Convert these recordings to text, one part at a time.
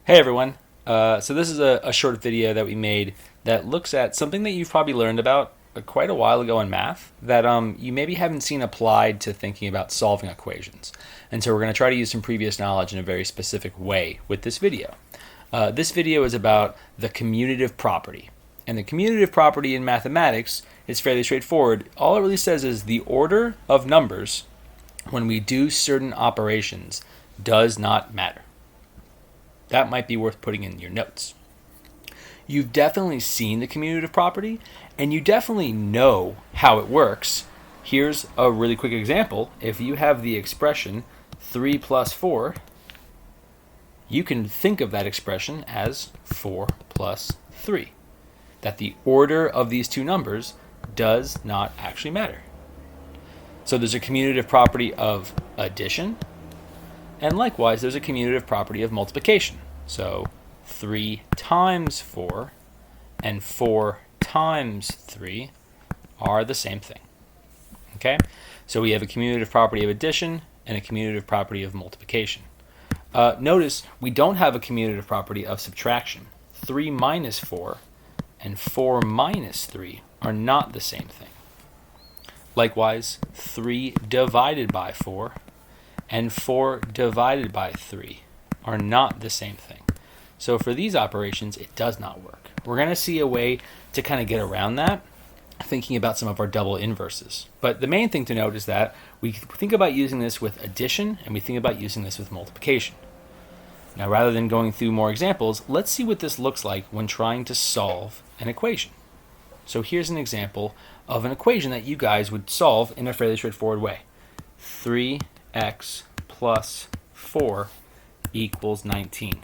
Hey everyone. So this is a short video that we made that looks at something that you've probably learned about quite a while ago in math that you maybe haven't seen applied to thinking about solving equations. And so we're going to try to use some previous knowledge in a very specific way with this video. This video is about the commutative property. And the commutative property in mathematics is fairly straightforward. All it really says is the order of numbers when we do certain operations does not matter. That might be worth putting in your notes. You've definitely seen the commutative property, and you definitely know how it works. Here's a really quick example. If you have the expression 3 plus 4, you can think of that expression as 4 plus 3. That the order of these two numbers does not actually matter. So there's a commutative property of addition, and likewise, there's a commutative property of multiplication. So 3 times 4 and 4 times 3 are the same thing. Okay? So we have a commutative property of addition and a commutative property of multiplication. Notice we don't have a commutative property of subtraction. 3 minus 4 and 4 minus 3 are not the same thing. Likewise, 3 divided by 4 and 4 divided by 3 are not the same thing. So for these operations, it does not work. We're going to see a way to kind of get around that, thinking about some of our double inverses. But the main thing to note is that we think about using this with addition, and we think about using this with multiplication. Now, rather than going through more examples, let's see what this looks like when trying to solve an equation. So here's an example of an equation that you guys would solve in a fairly straightforward way. 3x plus 4 equals 19.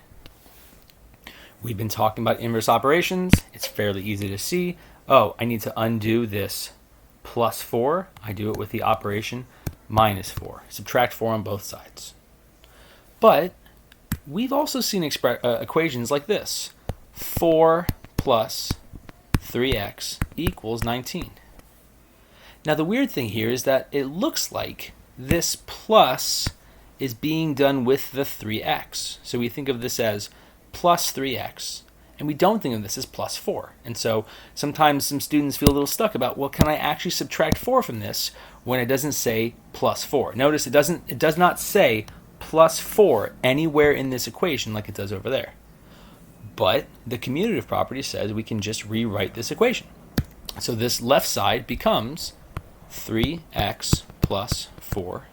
We've been talking about inverse operations. It's fairly easy to see. Oh, I need to undo this plus 4. I do it with the operation minus 4. Subtract 4 on both sides. But we've also seen equations like this. 4 plus 3x equals 19. Now the weird thing here is that it looks like this plus is being done with the 3x. So we think of this as plus 3x, and we don't think of this as plus 4. And so sometimes some students feel a little stuck about, well, can I actually subtract 4 from this when it doesn't say plus 4? Notice it does not say plus 4 anywhere in this equation like it does over there. But the commutative property says we can just rewrite this equation. So this left side becomes 3x plus 4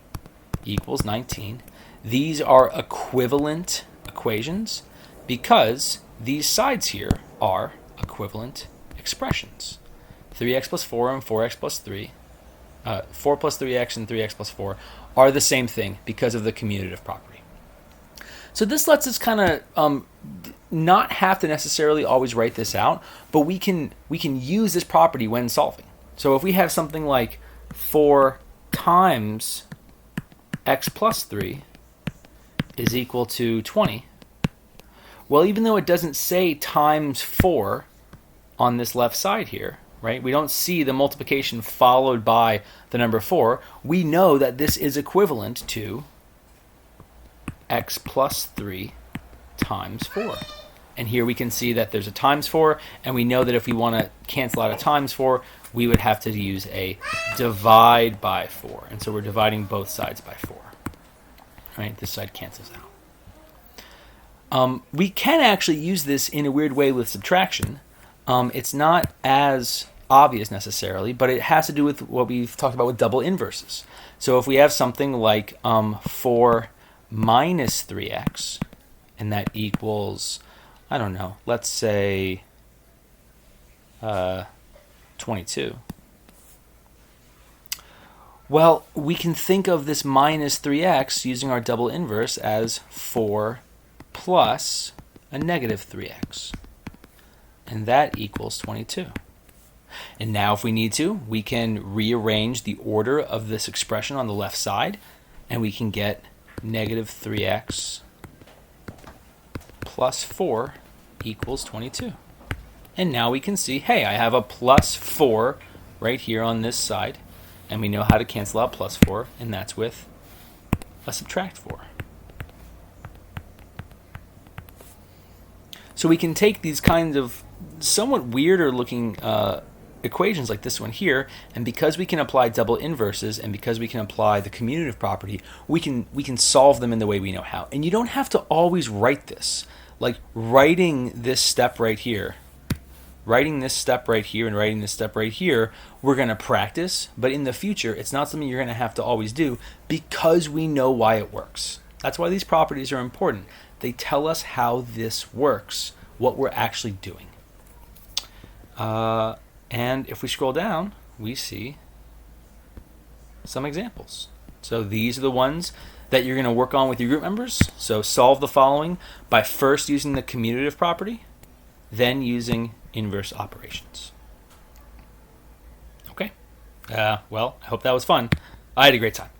equals 19. These are equivalent equations because these sides here are equivalent expressions. 3x plus 4 and 4x plus 3, 4 plus 3x and 3x plus 4 are the same thing because of the commutative property. So this lets us kind of not have to necessarily always write this out, but we can use this property when solving. So if we have something like 4 times x plus 3 is equal to 20, well, even though it doesn't say times 4 on this left side here, right? We don't see the multiplication followed by the number 4. We know that this is equivalent to x plus 3 times 4. And here we can see that there's a times 4, and we know that if we want to cancel out a times 4, we would have to use a divide by 4. And so we're dividing both sides by 4. Right? This side cancels out. We can actually use this in a weird way with subtraction. It's not as obvious necessarily, but it has to do with what we've talked about with double inverses. So if we have something like 4 minus 3x, and that equals, I don't know, let's say 22. Well, we can think of this minus 3x using our double inverse as 4 plus a negative 3x. And that equals 22. And now if we need to, we can rearrange the order of this expression on the left side, and we can get negative 3x plus 4 equals 22. And now we can see, hey, I have a plus 4 right here on this side, and we know how to cancel out plus 4, and that's with a subtract 4. So we can take these kinds of somewhat weirder looking equations like this one here, and because we can apply double inverses and because we can apply the commutative property, we can solve them in the way we know how. And you don't have to always write this. Like writing this step right here, writing this step right here and writing this step right here, we're going to practice, but in the future it's not something you're going to have to always do because we know why it works. That's why these properties are important. They tell us how this works, what we're actually doing. And if we scroll down, we see some examples. So these are the ones that you're going to work on with your group members. So solve the following by first using the commutative property, then using inverse operations. Okay. Well, I hope that was fun. I had a great time.